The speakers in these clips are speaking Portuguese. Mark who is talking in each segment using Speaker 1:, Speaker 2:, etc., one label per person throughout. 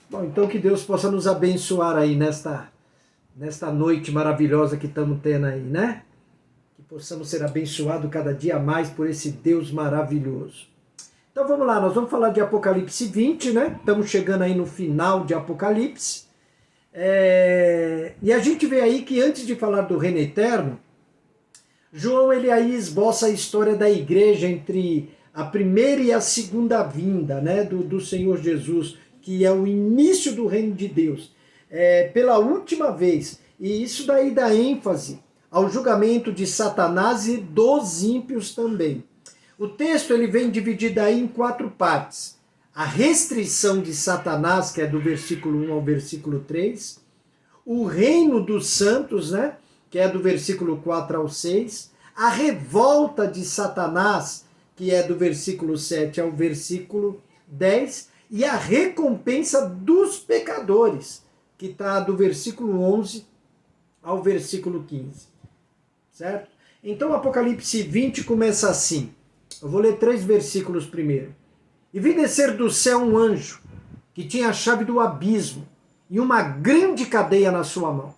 Speaker 1: Bom, então que Deus possa nos abençoar aí nesta noite maravilhosa que estamos tendo aí, né? Que possamos ser abençoados cada dia mais por esse Deus maravilhoso. Então vamos lá, nós vamos falar de Apocalipse 20, né? Estamos chegando aí no final de Apocalipse. E a gente vê aí que antes de falar do reino eterno, João ele aí esboça a história da igreja entre a primeira e a segunda vinda, né, do Senhor Jesus, que é o início do reino de Deus, pela última vez. E isso daí dá ênfase ao julgamento de Satanás e dos ímpios também. O texto ele vem dividido aí em 4 partes. A restrição de Satanás, que é do versículo 1 ao versículo 3. O reino dos santos, né, que é do versículo 4 ao 6. A revolta de Satanás, que é do versículo 7 ao versículo 10. E a recompensa dos pecadores, que está do versículo 11 ao versículo 15. Certo? Então, Apocalipse 20 começa assim. Eu vou ler 3 versículos primeiro. E vi descer do céu um anjo, que tinha a chave do abismo e uma grande cadeia na sua mão.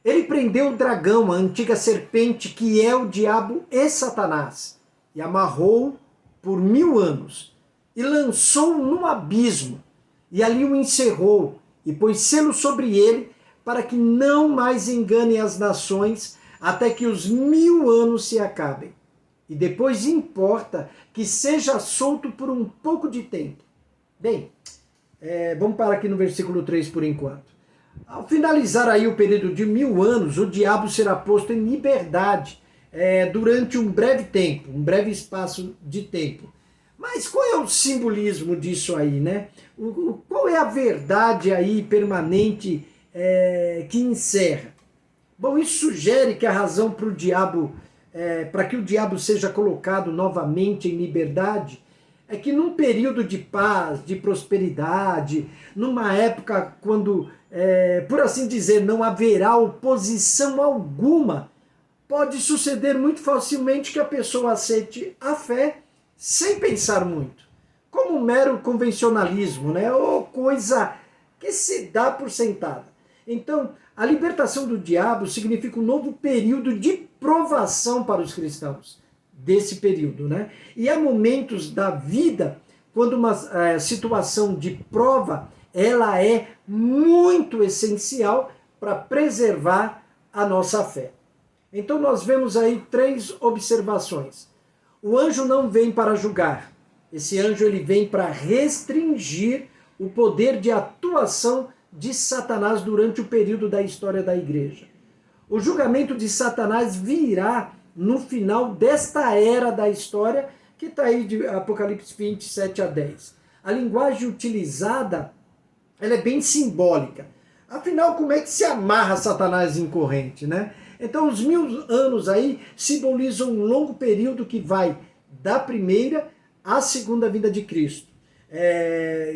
Speaker 1: Ele prendeu o dragão, a antiga serpente, que é o diabo e Satanás, e amarrou por 1000 anos, e lançou-o num abismo, e ali o encerrou, e pôs selo sobre ele, para que não mais engane as nações, até que os 1000 anos se acabem. E depois importa que seja solto por um pouco de tempo. Bem, vamos parar aqui no versículo 3 por enquanto. Ao finalizar aí o período de 1000 anos, o diabo será posto em liberdade durante um breve tempo, um breve espaço de tempo. Mas qual é o simbolismo disso aí, né? Qual é a verdade aí permanente que encerra? Bom, isso sugere que a razão para o diabo, para que o diabo seja colocado novamente em liberdade, é que num período de paz, de prosperidade, numa época quando, por assim dizer, não haverá oposição alguma, pode suceder muito facilmente que a pessoa aceite a fé sem pensar muito, como um mero convencionalismo, né? Ou coisa que se dá por sentada. Então, a libertação do diabo significa um novo período de provação para os cristãos desse período, né? E há momentos da vida quando uma situação de prova ela é muito essencial para preservar a nossa fé. Então nós vemos aí 3 observações. O anjo não vem para julgar. Esse anjo ele vem para restringir o poder de atuação de Satanás durante o período da história da igreja. O julgamento de Satanás virá no final desta era da história, que está aí de Apocalipse 27 a 10. A linguagem utilizada ela é bem simbólica. Afinal, como é que se amarra Satanás em corrente, né? Então, os 1000 anos aí simbolizam um longo período que vai da primeira à segunda vinda de Cristo.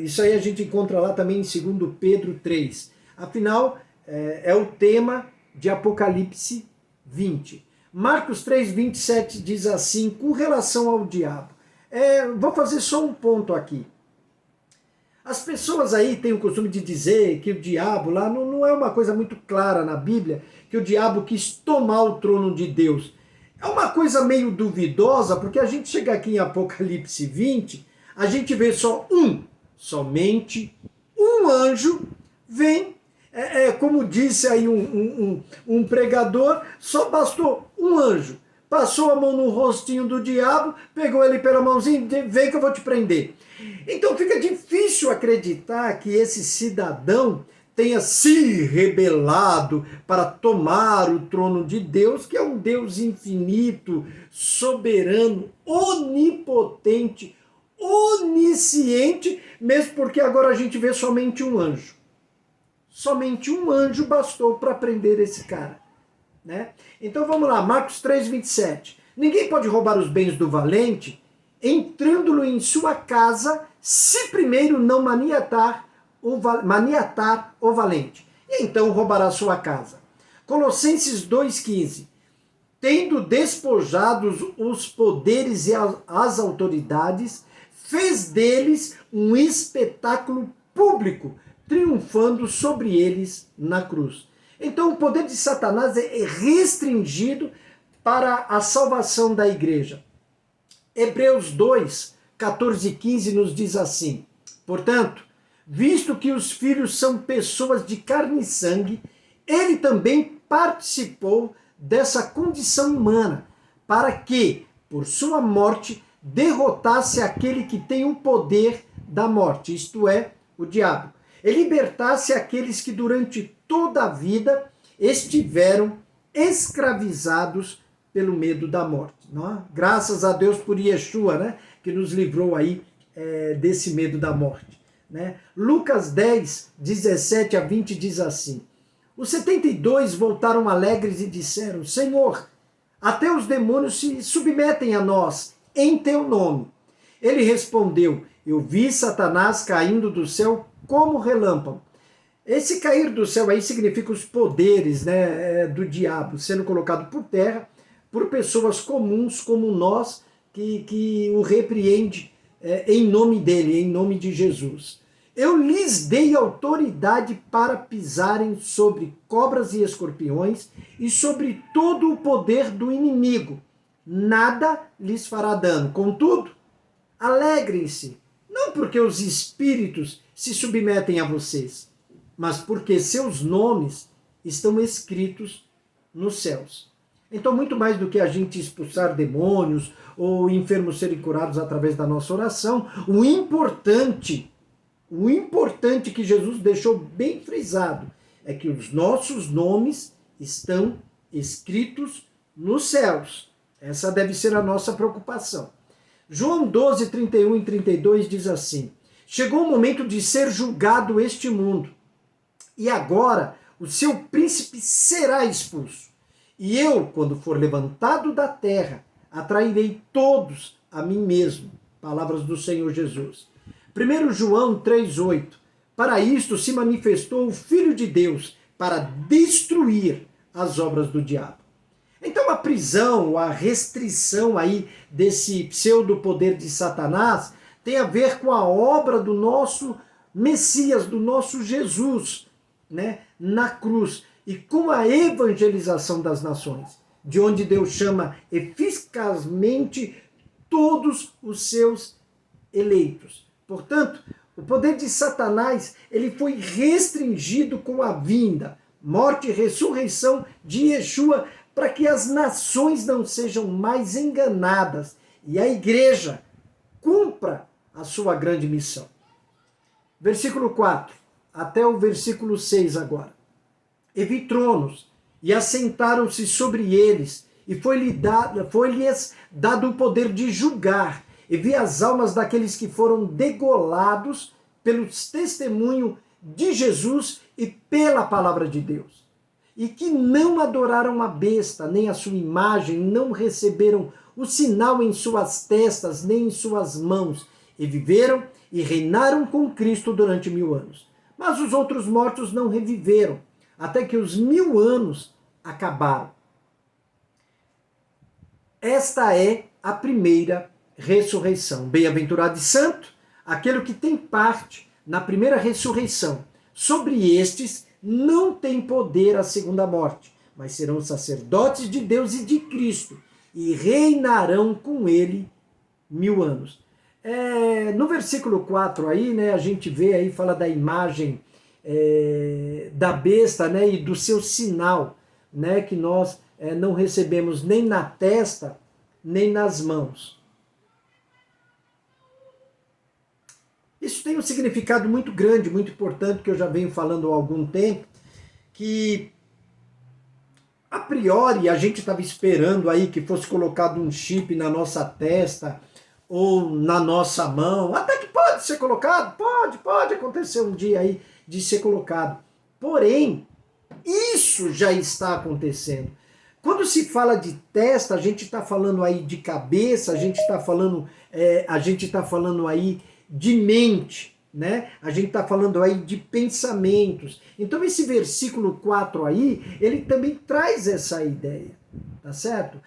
Speaker 1: Isso aí a gente encontra lá também em 2 Pedro 3. Afinal, é o tema de Apocalipse 20. Marcos 3, 27 diz assim, com relação ao diabo. Vou fazer só um ponto aqui. As pessoas aí têm o costume de dizer que o diabo lá não é uma coisa muito clara na Bíblia, que o diabo quis tomar o trono de Deus. É uma coisa meio duvidosa, porque a gente chega aqui em Apocalipse 20, a gente vê somente um anjo vem, como disse aí um pregador, só bastou um anjo. Passou a mão no rostinho do diabo, pegou ele pela mãozinha e vem que eu vou te prender. Então fica difícil acreditar que esse cidadão tenha se rebelado para tomar o trono de Deus, que é um Deus infinito, soberano, onipotente, onisciente, mesmo porque agora a gente vê somente um anjo. Somente um anjo bastou para prender esse cara. Né? Então vamos lá, Marcos 3, 27. Ninguém pode roubar os bens do valente, entrando-lo em sua casa, se primeiro não maniatar o valente. E então roubará sua casa. Colossenses 2,15. Tendo despojados os poderes e as autoridades, fez deles um espetáculo público, triunfando sobre eles na cruz. Então o poder de Satanás é restringido para a salvação da igreja. Hebreus 2, 14 e 15 nos diz assim: portanto, visto que os filhos são pessoas de carne e sangue, ele também participou dessa condição humana, para que, por sua morte, derrotasse aquele que tem o poder da morte, isto é, o diabo, e libertasse aqueles que durante toda a vida estiveram escravizados pelo medo da morte. Não é? Graças a Deus por Yeshua, né, que nos livrou aí desse medo da morte. Né? Lucas 10, 17 a 20 diz assim: os 72 voltaram alegres e disseram: Senhor, até os demônios se submetem a nós, em teu nome. Ele respondeu: eu vi Satanás caindo do céu como relâmpago. Esse cair do céu aí significa os poderes, né, do diabo sendo colocado por terra por pessoas comuns como nós, que o repreende em nome dele, em nome de Jesus. Eu lhes dei autoridade para pisarem sobre cobras e escorpiões e sobre todo o poder do inimigo. Nada lhes fará dano. Contudo, alegrem-se, não porque os espíritos se submetem a vocês, mas porque seus nomes estão escritos nos céus. Então, muito mais do que a gente expulsar demônios ou enfermos serem curados através da nossa oração, o importante que Jesus deixou bem frisado é que os nossos nomes estão escritos nos céus. Essa deve ser a nossa preocupação. João 12, 31 e 32 diz assim: chegou o momento de ser julgado este mundo, e agora o seu príncipe será expulso. E eu, quando for levantado da terra, atrairei todos a mim mesmo. Palavras do Senhor Jesus. 1 João 3,8. Para isto se manifestou o Filho de Deus, para destruir as obras do diabo. Então a prisão, a restrição aí desse pseudo-poder de Satanás tem a ver com a obra do nosso Messias, do nosso Jesus, né, na cruz, e com a evangelização das nações, de onde Deus chama eficazmente todos os seus eleitos. Portanto, o poder de Satanás ele foi restringido com a vinda, morte e ressurreição de Yeshua, para que as nações não sejam mais enganadas e a igreja cumpra a sua grande missão. Versículo 4, até o versículo 6 agora. E vi tronos, e assentaram-se sobre eles, e foi-lhes dado o poder de julgar, e vi as almas daqueles que foram degolados pelo testemunho de Jesus e pela palavra de Deus, e que não adoraram a besta, nem a sua imagem, não receberam o sinal em suas testas, nem em suas mãos, e viveram e reinaram com Cristo durante 1000 anos. Mas os outros mortos não reviveram, até que os 1000 anos acabaram. Esta é a primeira ressurreição. Bem-aventurado e santo, aquele que tem parte na primeira ressurreição. Sobre estes não tem poder a segunda morte, mas serão sacerdotes de Deus e de Cristo, e reinarão com ele 1000 anos. No versículo 4 aí, né, a gente vê aí, fala da imagem da besta, né, e do seu sinal, né, que nós não recebemos nem na testa, nem nas mãos. Isso tem um significado muito grande, muito importante, que eu já venho falando há algum tempo, que a priori a gente estava esperando aí que fosse colocado um chip na nossa testa ou na nossa mão. Até que pode ser colocado, pode acontecer um dia aí de ser colocado. Porém, isso já está acontecendo. Quando se fala de testa, a gente está falando aí de cabeça, a gente está falando aí de mente, né? A gente está falando aí de pensamentos. Então esse versículo 4 aí, ele também traz essa ideia, tá certo?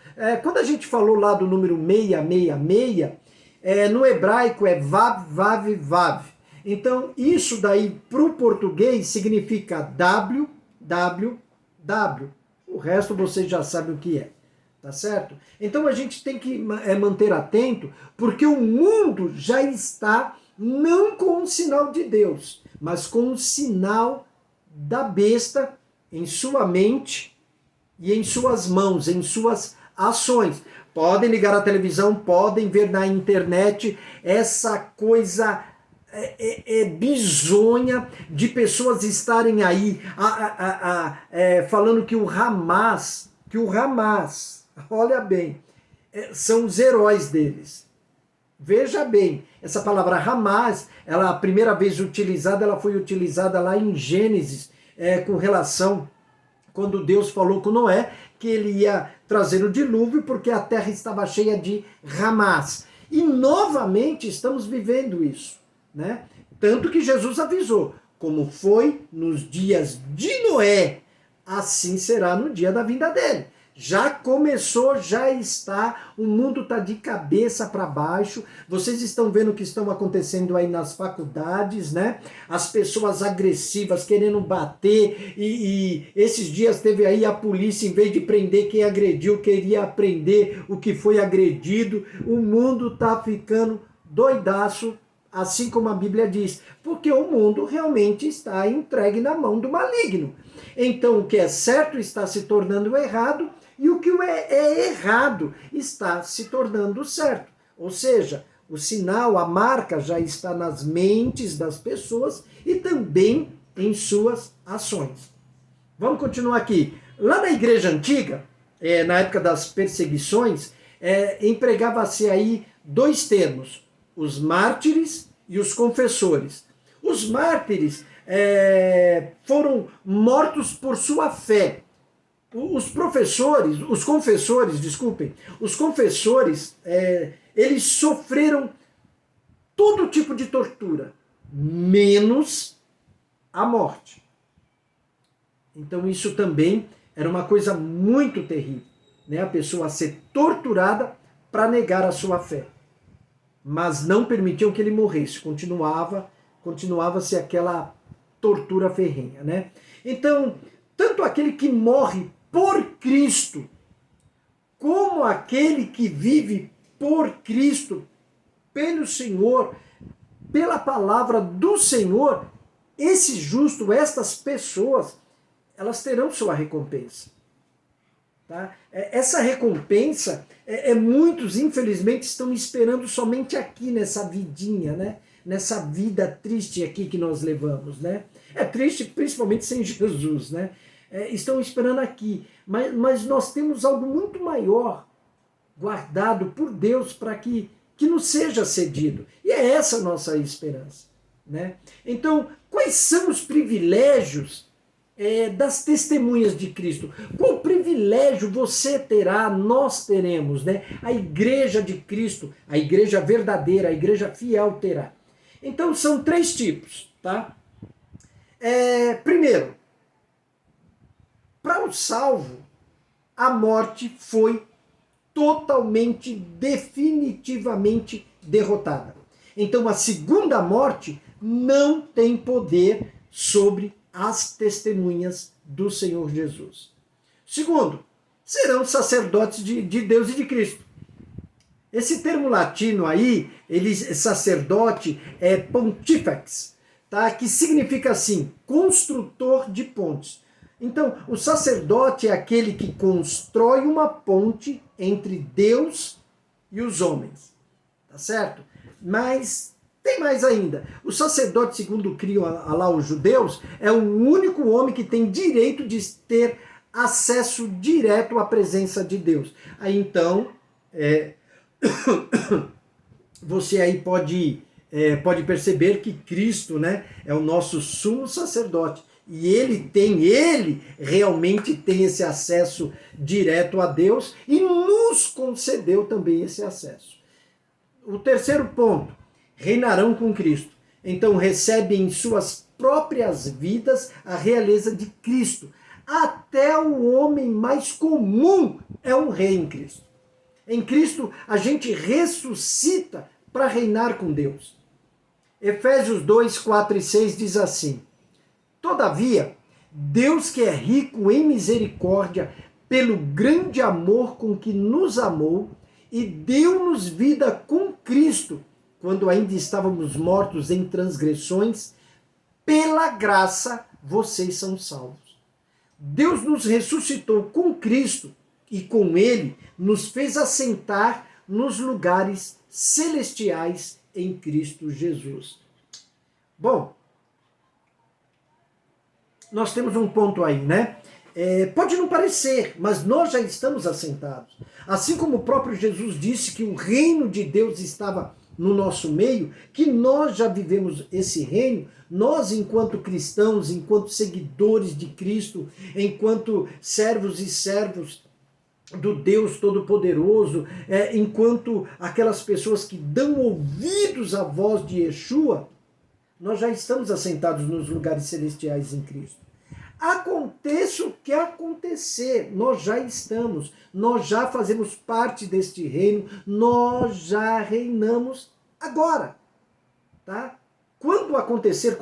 Speaker 1: Quando a gente falou lá do número 666, no hebraico é vav, vav, vav. Então, isso daí para o português significa www. O resto vocês já sabem o que é, tá certo? Então a gente tem que manter atento, porque o mundo já está não com o sinal de Deus, mas com o sinal da besta em sua mente e em suas mãos, em suas ações. Podem ligar a televisão, podem ver na internet essa coisa bizonha de pessoas estarem aí falando que o Hamas, olha bem, são os heróis deles. Veja bem, essa palavra Hamas, ela, a primeira vez utilizada, ela foi utilizada lá em Gênesis, com relação, quando Deus falou com Noé, que ele ia trazer o dilúvio, porque a terra estava cheia de Hamas. E novamente estamos vivendo isso, né? Tanto que Jesus avisou, como foi nos dias de Noé, assim será no dia da vinda dele. Já começou, já está, o mundo está de cabeça para baixo. Vocês estão vendo o que estão acontecendo aí nas faculdades, né? As pessoas agressivas querendo bater, e esses dias teve aí a polícia, em vez de prender quem agrediu, queria prender o que foi agredido. O mundo está ficando doidaço, assim como a Bíblia diz, porque o mundo realmente está entregue na mão do maligno. Então o que é certo está se tornando errado, e o que é errado está se tornando certo. Ou seja, o sinal, a marca já está nas mentes das pessoas e também em suas ações. Vamos continuar aqui. Lá na igreja antiga, na época das perseguições, empregava-se aí dois termos: os mártires e os confessores. Os mártires foram mortos por sua fé. Os confessores, eles sofreram todo tipo de tortura, menos a morte. Então isso também era uma coisa muito terrível, né? A pessoa ser torturada para negar a sua fé. Mas não permitiam que ele morresse, continuava-se aquela tortura ferrenha, né? Então, tanto aquele que morre por Cristo, como aquele que vive por Cristo, pelo Senhor, pela palavra do Senhor, esse justo, estas pessoas, elas terão sua recompensa. Tá? Essa recompensa, muitos infelizmente estão esperando somente aqui nessa vidinha, né? Nessa vida triste aqui que nós levamos, né? É triste principalmente sem Jesus, né? Estão esperando aqui, mas nós temos algo muito maior guardado por Deus para que nos seja cedido. E é essa a nossa esperança, né? Então, quais são os privilégios das testemunhas de Cristo? Qual privilégio você terá, nós teremos, né? A igreja de Cristo, a igreja verdadeira, a igreja fiel terá. Então são três tipos, tá? Primeiro, para o salvo, a morte foi totalmente, definitivamente derrotada. Então a segunda morte não tem poder sobre as testemunhas do Senhor Jesus. Segundo, serão sacerdotes de Deus e de Cristo. Esse termo latino aí, sacerdote, é pontifex, tá? Que significa assim, construtor de pontes. Então, o sacerdote é aquele que constrói uma ponte entre Deus e os homens, tá certo? Mas tem mais ainda. O sacerdote, segundo criam lá os judeus, é o único homem que tem direito de ter acesso direto à presença de Deus. Aí então, você aí pode perceber que Cristo, né, é o nosso sumo sacerdote. E ele realmente tem esse acesso direto a Deus e nos concedeu também esse acesso. O terceiro ponto, reinarão com Cristo. Então recebem em suas próprias vidas a realeza de Cristo. Até o homem mais comum é um rei em Cristo. Em Cristo a gente ressuscita para reinar com Deus. Efésios 2, 4 e 6 diz assim: Todavia, Deus que é rico em misericórdia, pelo grande amor com que nos amou, e deu-nos vida com Cristo, quando ainda estávamos mortos em transgressões, pela graça vocês são salvos. Deus nos ressuscitou com Cristo e com Ele nos fez assentar nos lugares celestiais em Cristo Jesus. Bom, nós temos um ponto aí, né? Pode não parecer, mas nós já estamos assentados. Assim como o próprio Jesus disse que o reino de Deus estava no nosso meio, que nós já vivemos esse reino, nós enquanto cristãos, enquanto seguidores de Cristo, enquanto servos e servos do Deus Todo-Poderoso, enquanto aquelas pessoas que dão ouvidos à voz de Yeshua, nós já estamos assentados nos lugares celestiais em Cristo. Aconteça o que acontecer, nós já estamos, nós já fazemos parte deste reino, nós já reinamos agora, tá? Quando acontecer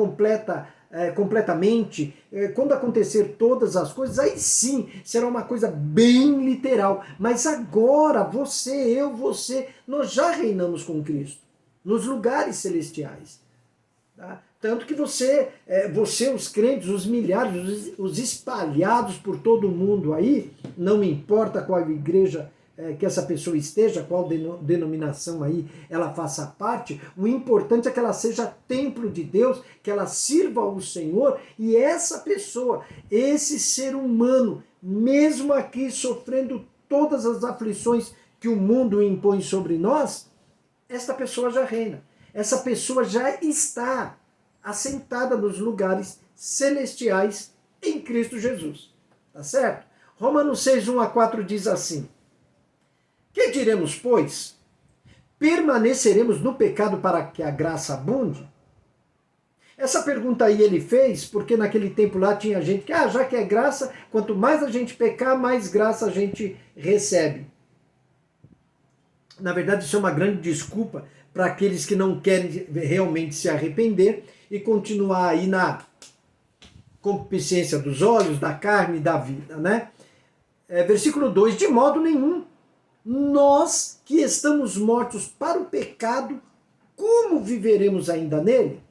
Speaker 1: completamente, quando acontecer todas as coisas, aí sim será uma coisa bem literal. Mas agora, você, nós já reinamos com Cristo, nos lugares celestiais. Tá? Tanto que você, os crentes, os milhares, os espalhados por todo o mundo aí, não importa qual igreja que essa pessoa esteja, qual denominação aí ela faça parte, o importante é que ela seja templo de Deus, que ela sirva ao Senhor, e essa pessoa, esse ser humano, mesmo aqui sofrendo todas as aflições que o mundo impõe sobre nós, esta pessoa já reina, essa pessoa já está assentada nos lugares celestiais em Cristo Jesus. Tá certo? Romanos 6, 1 a 4 diz assim: Que diremos, pois? Permaneceremos no pecado para que a graça abunde? Essa pergunta aí ele fez porque naquele tempo lá tinha gente que, já que é graça, quanto mais a gente pecar, mais graça a gente recebe. Na verdade, isso é uma grande desculpa para aqueles que não querem realmente se arrepender e continuar aí na concupiscência dos olhos, da carne e da vida, né? Versículo 2, de modo nenhum, nós que estamos mortos para o pecado, como viveremos ainda nele?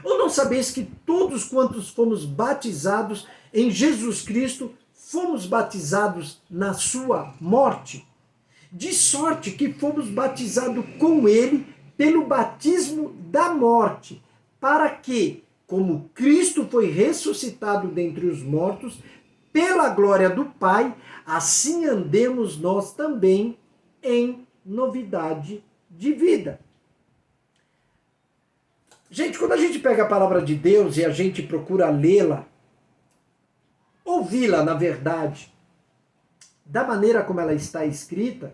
Speaker 1: Ou não sabeis que todos quantos fomos batizados em Jesus Cristo, fomos batizados na sua morte? De sorte que fomos batizados com ele pelo batismo da morte, para que, como Cristo foi ressuscitado dentre os mortos, pela glória do Pai, assim andemos nós também em novidade de vida. Gente, quando a gente pega a palavra de Deus e a gente procura lê-la, ouvi-la, na verdade, da maneira como ela está escrita,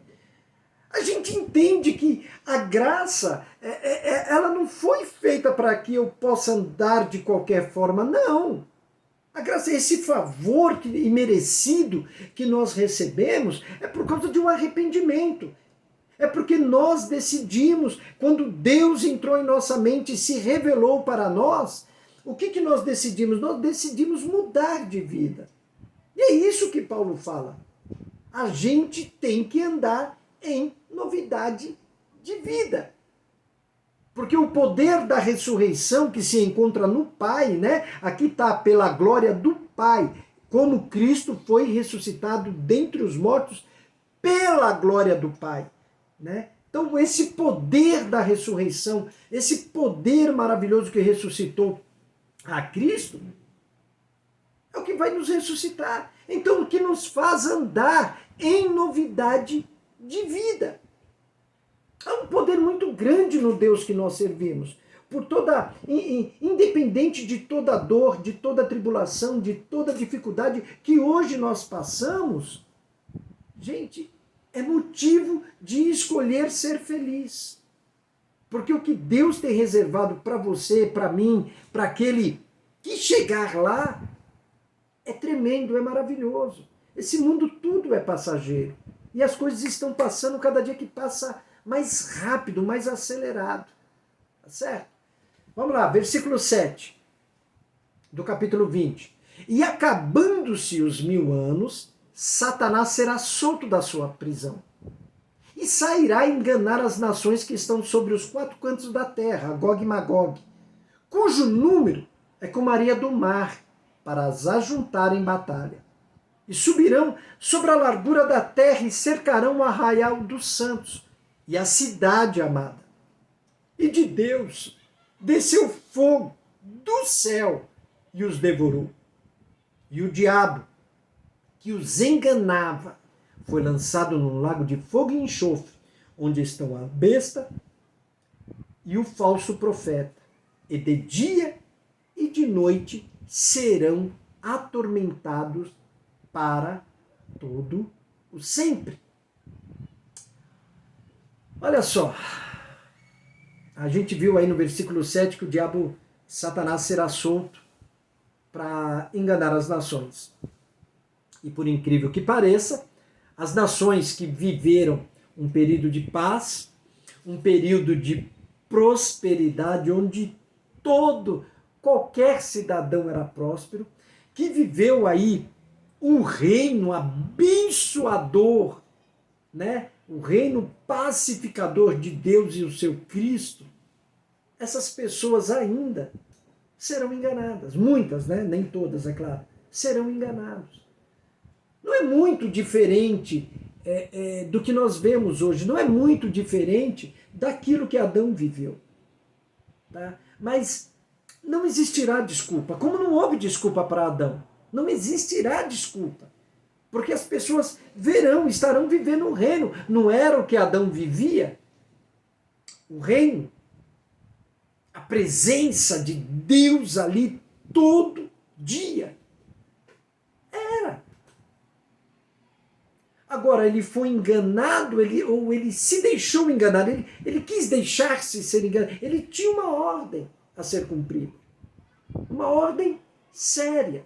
Speaker 1: a gente entende que a graça, ela não foi feita para que eu possa andar de qualquer forma, não. A graça é esse favor imerecido que nós recebemos, é por causa de um arrependimento. É porque nós decidimos, quando Deus entrou em nossa mente e se revelou para nós, o que nós decidimos? Nós decidimos mudar de vida. E é isso que Paulo fala. A gente tem que andar em novidade de vida. Porque o poder da ressurreição que se encontra no Pai, né? Aqui está, pela glória do Pai, como Cristo foi ressuscitado dentre os mortos pela glória do Pai, né? Então esse poder da ressurreição, esse poder maravilhoso que ressuscitou a Cristo, é o que vai nos ressuscitar. Então o que nos faz andar em novidade de vida. Há um poder muito grande no Deus que nós servimos. Independente de toda dor, de toda tribulação, de toda dificuldade que hoje nós passamos, gente, é motivo de escolher ser feliz. Porque o que Deus tem reservado para você, para mim, para aquele que chegar lá, é tremendo, é maravilhoso. Esse mundo tudo é passageiro. E as coisas estão passando cada dia que passa mais rápido, mais acelerado. Tá certo? Vamos lá, versículo 7 do capítulo 20. E acabando-se os 1000 anos, Satanás será solto da sua prisão e sairá enganar as nações que estão sobre os 4 cantos da terra, Gog e Magog, cujo número é como a areia do mar, para as ajuntar em batalha. E subirão sobre a largura da terra e cercarão o arraial dos santos e a cidade amada. E de Deus desceu fogo do céu e os devorou. E o diabo, que os enganava, foi lançado num lago de fogo e enxofre, onde estão a besta e o falso profeta. E de dia e de noite serão atormentados para todo o sempre. Olha só, a gente viu aí no versículo 7 que o diabo, Satanás, será solto para enganar as nações. E por incrível que pareça, as nações que viveram um período de paz, um período de prosperidade, onde qualquer cidadão era próspero, que viveu aí um reino abençoador, né? O reino pacificador de Deus e o seu Cristo, essas pessoas ainda serão enganadas. Muitas, né? Nem todas, é claro, serão enganados. Não é muito diferente do que nós vemos hoje, não é muito diferente daquilo que Adão viveu. Tá? Mas não existirá desculpa. Como não houve desculpa para Adão, não existirá desculpa. Porque as pessoas estarão vivendo o reino. Não era o que Adão vivia? O reino, a presença de Deus ali todo dia. Era. Agora, ele foi enganado, ou ele se deixou enganar, ele quis deixar-se ser enganado. Ele tinha uma ordem a ser cumprida. Uma ordem séria.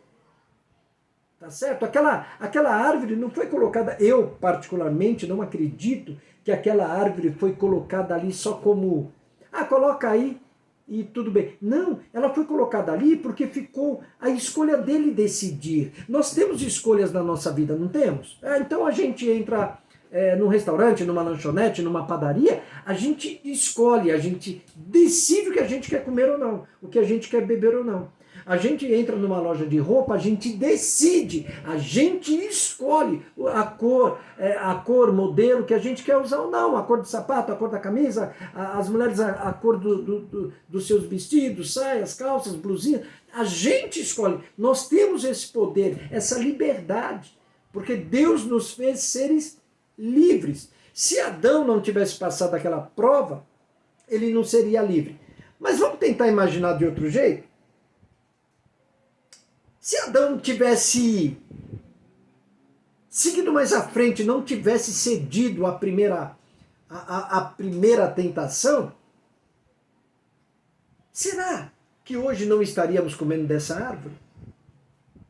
Speaker 1: Tá certo? Aquela árvore não foi colocada, eu particularmente não acredito que aquela árvore foi colocada ali só como, coloca aí e tudo bem. Não, ela foi colocada ali porque ficou a escolha dele decidir. Nós temos escolhas na nossa vida, não temos? Então a gente entra num restaurante, numa lanchonete, numa padaria, a gente escolhe, a gente decide o que a gente quer comer ou não, o que a gente quer beber ou não. A gente entra numa loja de roupa, a gente decide, a gente escolhe a cor, modelo que a gente quer usar ou não, a cor do sapato, a cor da camisa, as mulheres a cor dos seus vestidos, saias, calças, blusinhas. A gente escolhe. Nós temos esse poder, essa liberdade, porque Deus nos fez seres livres. Se Adão não tivesse passado aquela prova, ele não seria livre. Mas vamos tentar imaginar de outro jeito? Se Adão tivesse seguido mais à frente, não tivesse cedido à primeira tentação, será que hoje não estaríamos comendo dessa árvore?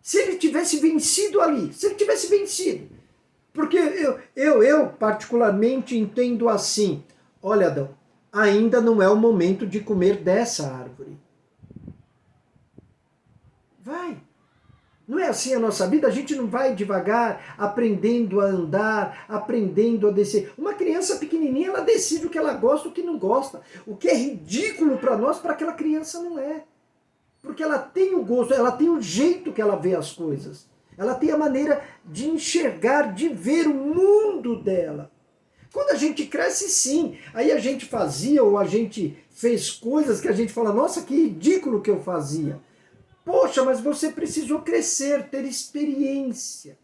Speaker 1: Se ele tivesse vencido ali, se ele tivesse vencido. Porque eu particularmente entendo assim, olha Adão, ainda não é o momento de comer dessa árvore. Vai. Não é assim a nossa vida? A gente não vai devagar, aprendendo a andar, aprendendo a descer. Uma criança pequenininha, ela decide o que ela gosta e o que não gosta. O que é ridículo para nós, para aquela criança não é. Porque ela tem o gosto, ela tem o jeito que ela vê as coisas. Ela tem a maneira de enxergar, de ver o mundo dela. Quando a gente cresce, sim. Aí a gente fazia ou a gente fez coisas que a gente fala, nossa, que ridículo que eu fazia. Poxa, mas você precisou crescer, ter experiência.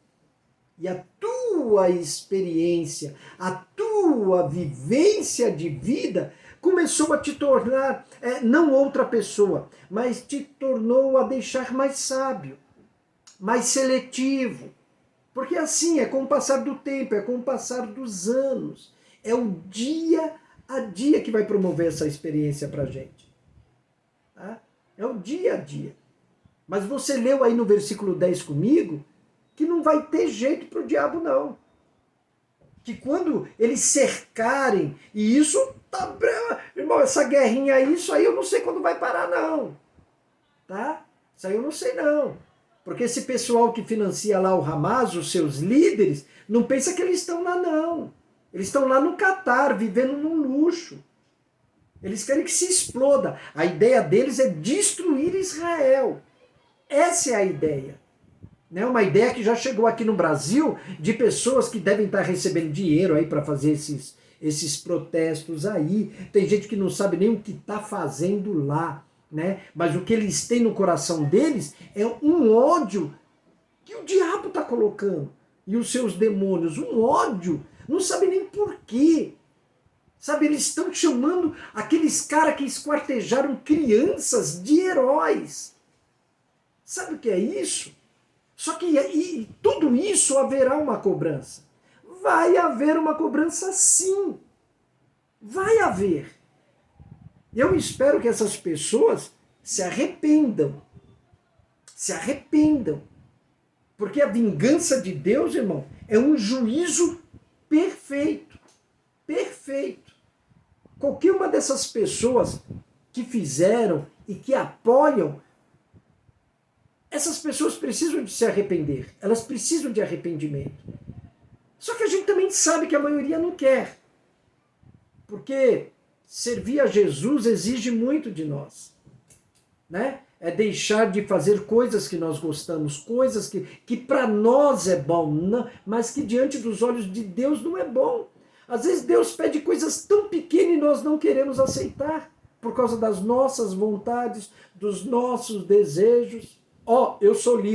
Speaker 1: E a tua experiência, a tua vivência de vida começou a te tornar, não outra pessoa, mas te tornou a deixar mais sábio, mais seletivo. Porque assim, é com o passar do tempo, é com o passar dos anos. É o dia a dia que vai promover essa experiência pra gente. Tá? É o dia a dia. Mas você leu aí no versículo 10 comigo que não vai ter jeito para o diabo, não. Que quando eles cercarem, e isso Irmão, essa guerrinha aí, isso aí eu não sei quando vai parar, não. Tá? Isso aí eu não sei, não. Porque esse pessoal que financia lá o Hamas, os seus líderes, não pensa que eles estão lá, não. Eles estão lá no Catar, vivendo num luxo. Eles querem que se exploda. A ideia deles é destruir Israel. Essa é a ideia. Né? Uma ideia que já chegou aqui no Brasil de pessoas que devem estar recebendo dinheiro aí para fazer esses protestos aí. Tem gente que não sabe nem o que está fazendo lá. Né? Mas o que eles têm no coração deles é um ódio que o diabo está colocando. E os seus demônios, um ódio. Não sabe nem por quê. Sabe, eles estão chamando aqueles caras que esquartejaram crianças de heróis. Sabe o que é isso? Só que tudo isso haverá uma cobrança. Vai haver uma cobrança, sim. Vai haver. Eu espero que essas pessoas se arrependam. Se arrependam. Porque a vingança de Deus, irmão, é um juízo perfeito. Perfeito. Qualquer uma dessas pessoas que fizeram e que apoiam, essas pessoas precisam de se arrepender. Elas precisam de arrependimento. Só que a gente também sabe que a maioria não quer. Porque servir a Jesus exige muito de nós. Né? É deixar de fazer coisas que nós gostamos, coisas que para nós é bom, não, mas que diante dos olhos de Deus não é bom. Às vezes Deus pede coisas tão pequenas e nós não queremos aceitar, por causa das nossas vontades, dos nossos desejos. Eu sou livre.